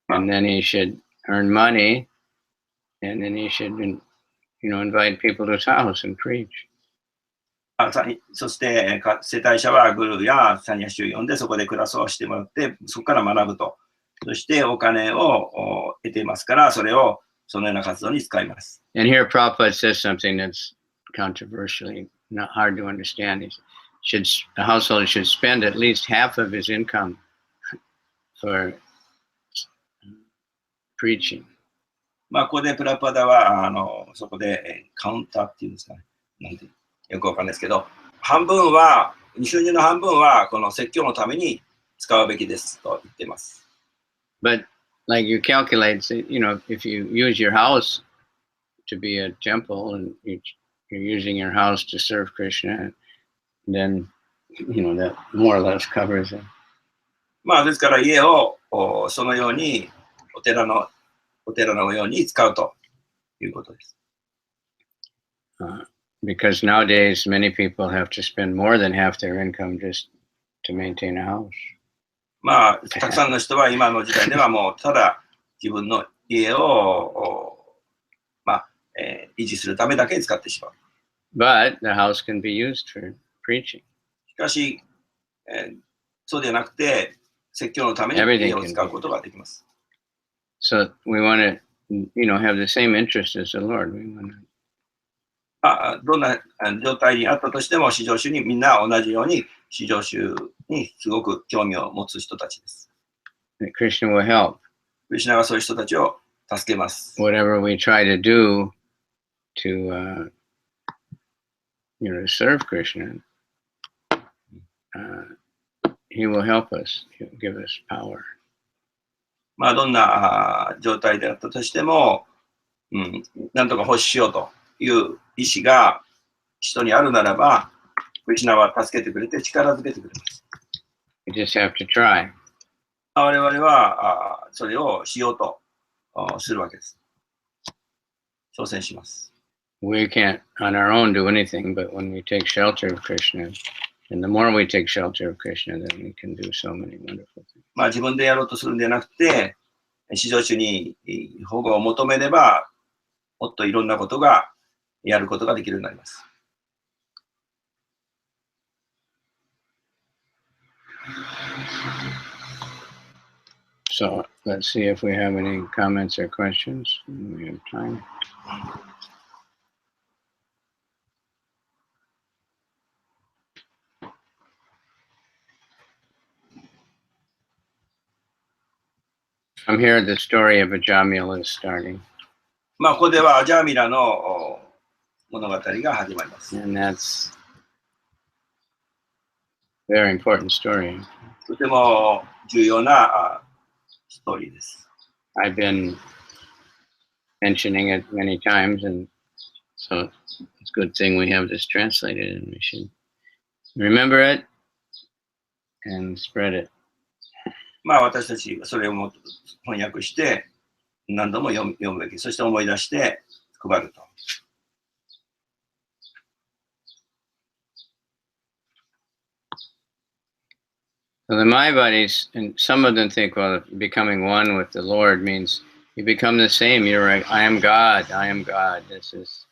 And then he should earn money. And then he should, invite people to his house and preach. そして世帯者はグルーやサニヤシを呼んでそこでクラスをしてもらってそこから学ぶと。そしてお金を得ていますからそれをそのような活動に使います。And here Prabhupada says something that's controversially not hard to understand. A householder should spend at least half of his income for preaching. ここでプラパダはそこでカウンターっていうんですかね。なんてよくわかんないですけど、半分は収入の半分はこの説教のために使うべきですと言っています。But like you calculate, if you use your house to be a temple and you're using your house to serve Krishna, then that more or less covers it. ですから家をそのようにお寺のように使うということです。Because nowadays many people have to spend more than half their income just to maintain a house. たくさんの人は今の時代ではもうただ自分の家を維持するためだけに使ってしまう。But the house can be used for preaching. しかし、そうではなくて説教のために家を使うことができます。So we want to, have the same interest as the Lord. We want to. どんな状態にあったとしても、至上主にみんな同じように、至上主にすごく興味を持つ人たちです。Krishna will help. クリシュナがそういう人たちを助けます。Whatever we try to do to, serve Krishna, he will help us. He'll give us power. どんな状態であったとしても、なんとか欲しようという意志が人にあるならば、クリシュナは助けてくれて力づけてくれます。We just have to try. 我々はそれをしようとするわけです。挑戦します。We can't on our own do anything, but when we take shelter of Krishna, and the more we take shelter of Krishna, then we can do so many wonderful things. 自分でやろうとするんではなくて、至上主に保護を求めれば、もっといろんなことがやることができるようになります。So let's see if we have any comments or questions. We have time. From here, the story of Ajamila is starting. ここではアジャミラの物語が始まります。And that's a very important story. とても重要なストーリーです。I've been mentioning it many times, and so it's a good thing we have this translated, and we should remember it and spread it. 私たちそれをも翻訳して何度も読むべき、そして思い出して配ると。So the Mayavadis, and some of them think, well, becoming one with the Lord means you become the same. You're like, I am God, I am God. This is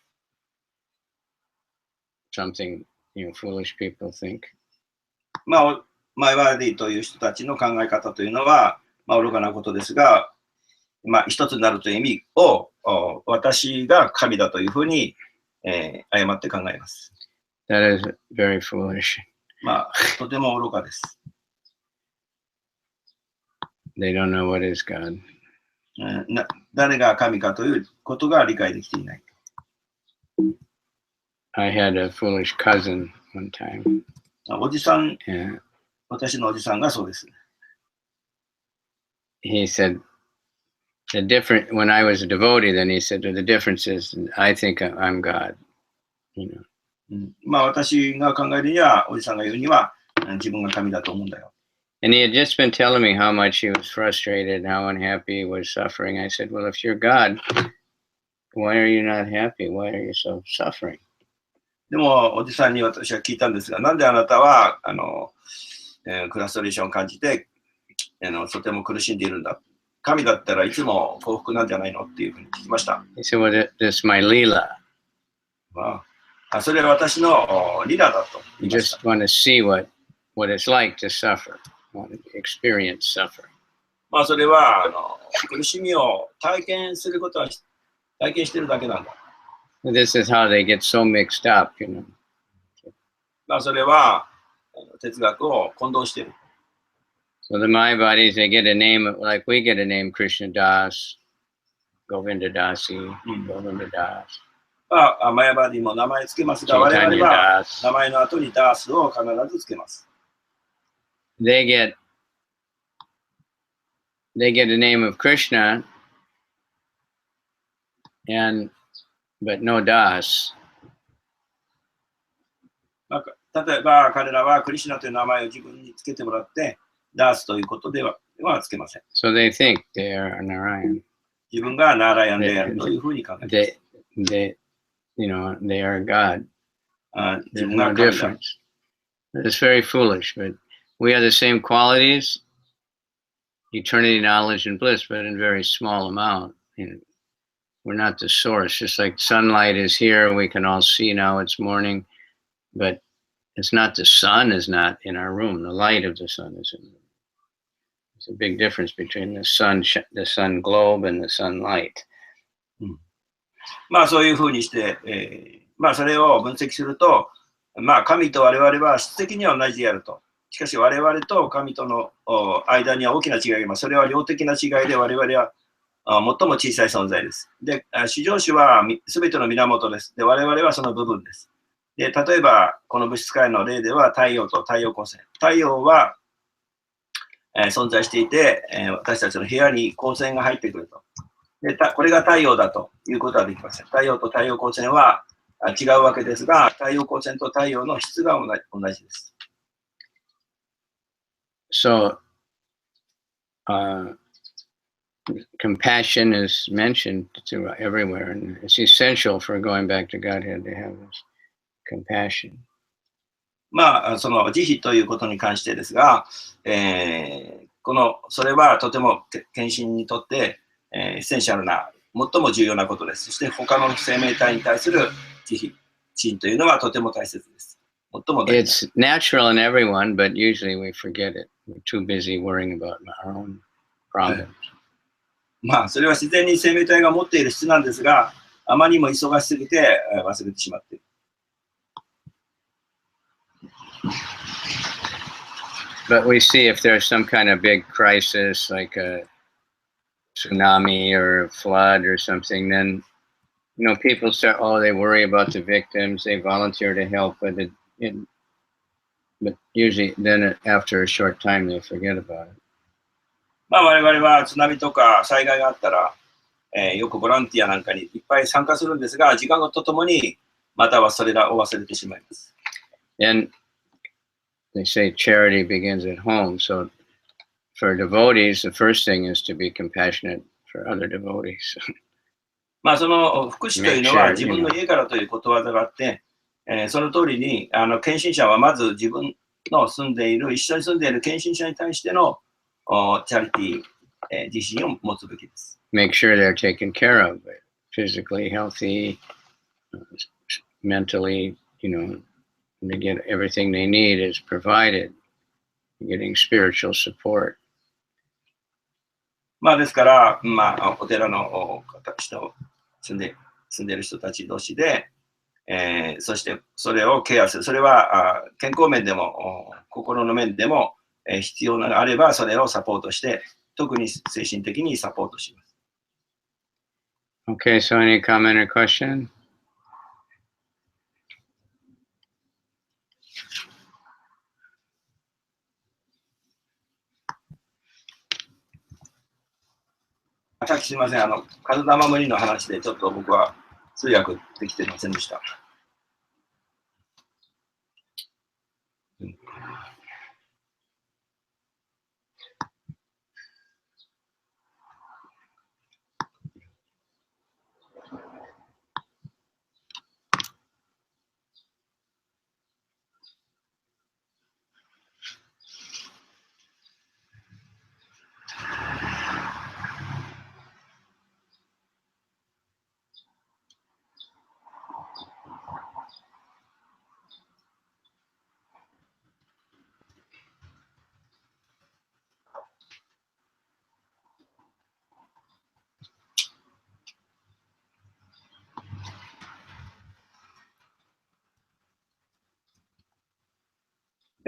something, foolish people think. マイワーディという人たちの考え方というのは、愚かなことですが、一つになるという意味を私が神だというふうに、誤って考えます。That is very foolish. とても愚かです。They don't know what is God. 誰が神かということが理解できていない。I had a foolish cousin one time. おじさん、 Yeah. 私のおじさんがそうです。he said, when I was a devotee, then he said, the difference is I think I'm God. You know. まあ私が考えるには、おじさんが言うには、自分が神だと思うんだよ。And he had just been telling me how much he was frustrated, how unhappy he was suffering. I said, well, if you're God, why are you not happy? Why are you so suffering? でも、おじさんに私は聞いたんですが、なんであなたは、フラストレーションを感じて、とても苦しんでいるんだ。神だったらいつも幸福なんじゃないのっていうふうに聞きました。He said, well, this is my lila. それは私のリラだと言 You いました。 just want to see what it's like to suffer, want to experience suffering. まあそれは苦しみを体験することは体験してるだけなんだ。This is how they get so mixed up, you know. まあそれは哲学を混同している。So the Mayavadis, they get a name, like we get a name, Krishna Das, Govinda Dasi, Govinda Das. マヤバディも名前つけますが、我々は名前の後にダースを必ずつけます。They get a name of Krishna, but no Das. 例えば彼らはクリシュナという名前を自分につけてもらって、ダースということではつけません。So they think they are Narayan. 自分がナーラヤンであるというふうに考えます。They are God. 自 There's 分が no 神だ。 difference. It's very foolish, but we have the same qualities, eternity, knowledge, and bliss, but in very small amount. We're not the source. Just like sunlight is here, we can all see now it's morning, but it's not the sun is not in our room. The light of the sun is in the room. There's a big difference between the sun globe and the sunlight. まあそういうふうにして、まあそれを分析すると、まあ神と我々は質的には同じであると。しかし我々と神との間には大きな違いがあります。それは量的な違いで我々は最も小さい存在です。で、至上主は全ての源です。で、我々はその部分です。で、例えばこの物質界の例では太陽と太陽光線。太陽は、存在していて、私たちの部屋に光線が入ってくると。でこれが太陽だということはできません。太陽と太陽光線は違うわけですが、太陽光線と太陽の質が同じです。So, compassion is mentioned everywhere, and it's essential for going back to Godhead to have this compassion. まあ、その慈悲ということに関してですが、それはとても献身にとって、エッセンシャルな、最も重要なことです。そして他の生命体に対する慈悲、心というのはとても大切です。最も大事。It's natural in everyone, but usually we forget it. We're too busy worrying about our own problems. まあ、それは自然に生命体が持っている質なんですが、あまりにも忙しすぎて忘れてしまっている。But we see if there's some kind of big crisis, like a tsunami or a flood or something, then people start. They worry about the victims. They volunteer to help, but usually then after a short time they forget about it. まあ我々は津波とか災害があったら、よくボランティアなんかにいっぱい参加するんですが、時間とともにまたはそれらを忘れてしまいます。And they say charity begins at home. So for devotees, the first thing is to be compassionate for other devotees. まあその福祉というのは自分の家からということわざがあって、その通りに献身者はまず自分の一緒に住んでいる献身者に対してのチャリティー、自信を持つべきです。Make sure they're taken care of, physically healthy, mentally, they get everything they need is provided, getting spiritual support. まあですから、お寺の住んでいる人たち同士で、そしてそれをケアする。それは健康面でも心の面でも必要があればそれをサポートして、特に精神的にサポートします。Okay, so any comment or question? さっきすみません、カルダマムニの話でちょっと僕は通訳できてませんでした。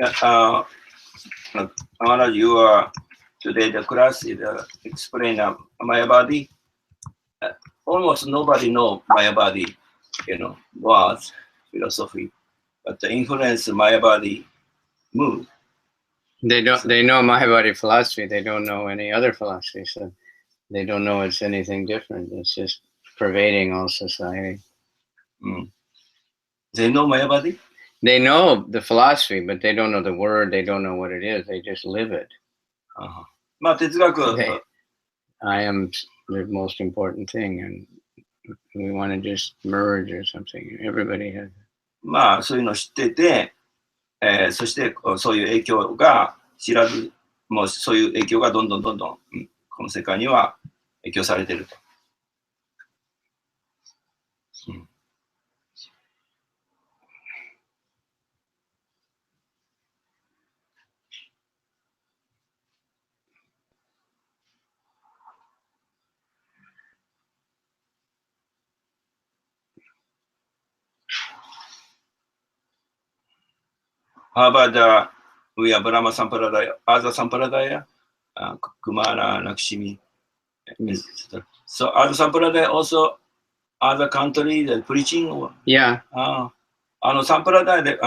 Yeah, Maharaj, you are today the class is explain Mayavadi. Almost nobody know Mayavadi, words, philosophy, but the influence Mayavadi move. They don't. They know Mayavadi philosophy. They don't know any other philosophy. So they don't know it's anything different. It's just pervading all society. They know Mayavadi? They know the philosophy, but they don't know the word. They don't know what it is. They just live it.まあ哲学 I am the most important thing, and we want to just merge or something. Everybody has. まあそういうのを知ってて、そしてそういう影響が知らず、もうそういう影響がどんどん、この世界には影響されていると。How about we are Brahma Sampradaya, other Sampradaya, Kumara, Lakshmi. So other Sampradaya also other country that preaching? Or? Yeah. Sampradaya で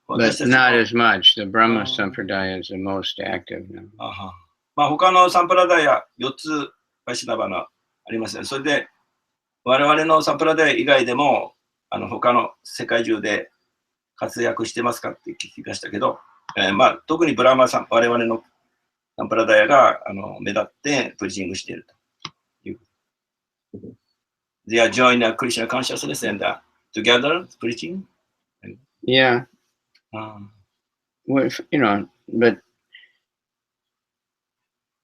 But not as much. The Brahma Sampradaya is the most active now. まあ他のサンプラダヤ4つバシナバのありますね。それで我々のサンプラダヤ以外でも他の世界中で活躍してますかって聞きましたけど、まあ特にブラマさん、我々のサンプラダヤが目立ってプリチングしているという。They are joined a Krishna consciousness and together preaching. Yeah. Well, but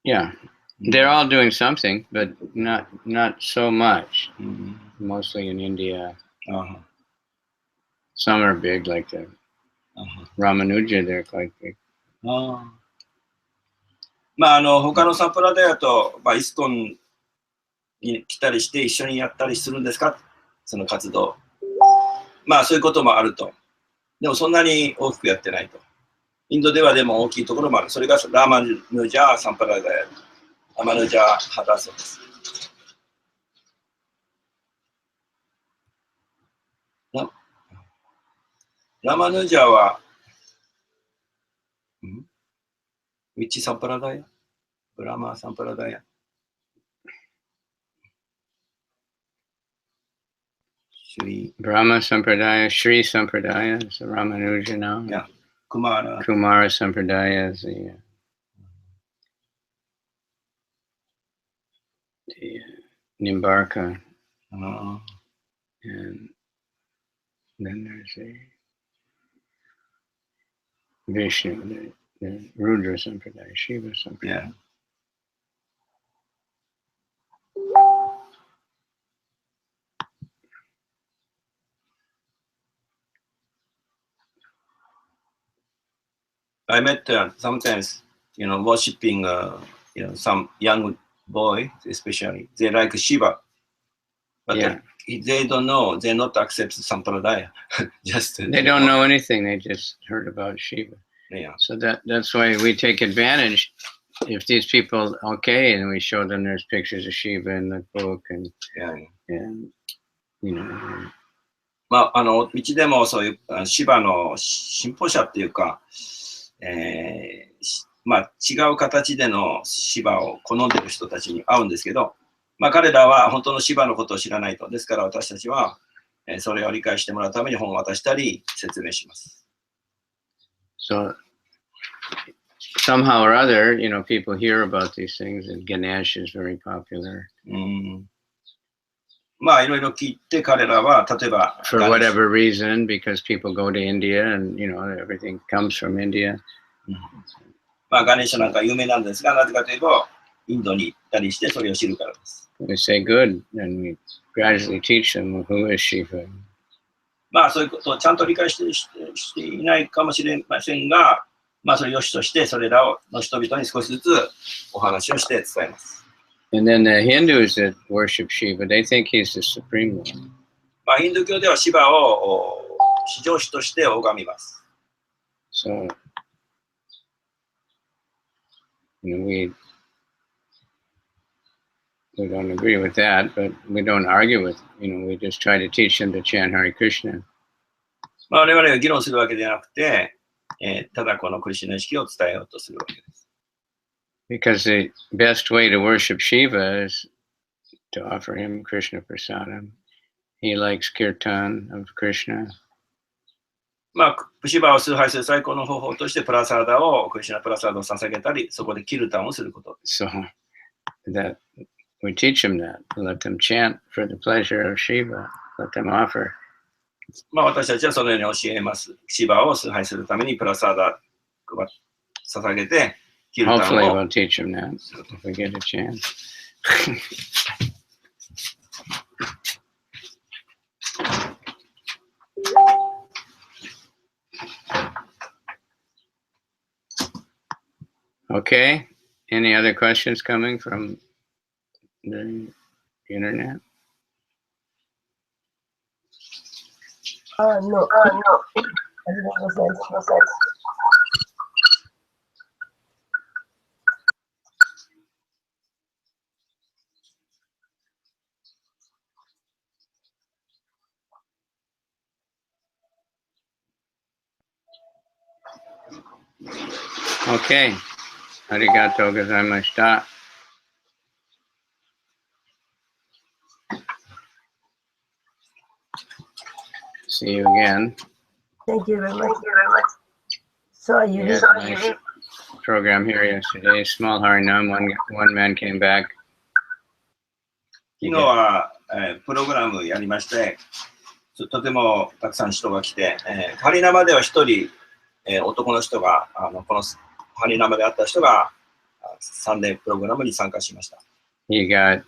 yeah, they're all doing something, but not so much. Mostly in India. Some are big, like the Ramanuja. They're quite big. まあ他のサンプラダヤとイスコンに来たりして一緒にやったりするんですか？その活動。まあそういうこともあると。でもそんなに大きくやってないと。インドではでも大きいところもある。それがラーマヌジャー・サンパラダヤ、ラマヌジャー・ハダソです。ラマヌジャーは、ウィッチ・サンパラダヤ、ブラマー・サンパラダヤ。Brahma Sampradaya, Sri Sampradaya is the Ramanuja now. Yeah. Kumara Sampradaya is the Nimbarka. And then there's the Vishnu, the Rudra Sampradaya, Shiva Sampradaya. Yeah. I met sometimes, worshipping, some young boy, especially. They like Shiva, but they don't know. They not accept Sampradaya. They don't know anything. They just heard about Shiva. Yeah. So that's why we take advantage. If these people and we show them there's pictures of Shiva in the book, and you know. まあうちでもそういうシバの信奉者っていうか。まあ違う形での芝を好んでる人たちに会うんですけど、まあ彼らは本当のシバのことを知らないと。ですから私たちはそれを理解してもらうために本を渡したり説明します。So somehow or other, people hear about these things, and Ganesh is very popular. まあいろいろ聞いて彼らは例えば For whatever reason, because people go to India and everything comes from India. まあガネーシャなんか有名なんですが、なぜかというとインドに行ったりしてそれを知るからです。We say good, and we gradually teach them who is Shiva. まあそういうことをちゃんと理解していないかもしれませんが、まあそれを良しとしてそれらの人々に少しずつお話をして伝えます。And then the Hindus that worship Shiva, they think he's the supreme one. まあヒンドゥー教ではシバを至上主として拝みます。So, we don't agree with that, but we don't argue with, we just try to teach them to chant Hare Krishna. まあ我々が議論するわけではなくて、ただこのクリシュナ意識を伝えようとするわけです。Because the best way to worship Shiva is to offer him Krishna Prasadam. He likes kirtan of Krishna. まあ、シバを崇拝する最高の方法としてプラサーダを、クリシュナプラサーダを捧げたり、そこでキルタンをすること。So that we teach them that. Let them chant for the pleasure of Shiva. Let them offer. まあ私たちはそのように教えます。シバを崇拝するためにプラサーダを捧げて、キルタンを。Hopefully we'll teach them that if we get a chance. Okay. Any other questions coming from the internet? No. No sense. Okay. Arigato gozaimashita. See you again. Thank you very much. So you We had a nice program here yesterday. Small Harinam. One man came back. 昨日は、プログラムやりまして、とてもたくさん人が来て、ハリナマでは一人、男の人が、このハリナマで会った人がサンデープログラムに参加しました。He got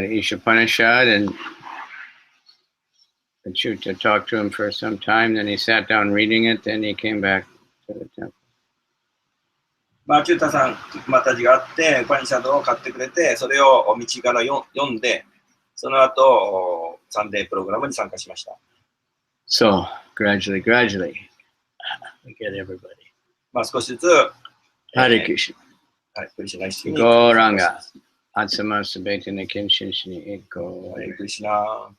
Ishopanishad, and Achyuta talked to him for some time. Then he sat down reading it. Then he came back to the temple. まあ、アチュータさん、また字があって、パニシャドを買ってくれて、それを道から読んで、その後、サンデープログラムに参加しました。So, gradually, we get everybody. まあ、少しずつ、Hare Krishna. はい、クリシュナ意識に。Gauranga. Atsama Sabetana Kinshin Shini Eko. Hare Krishna.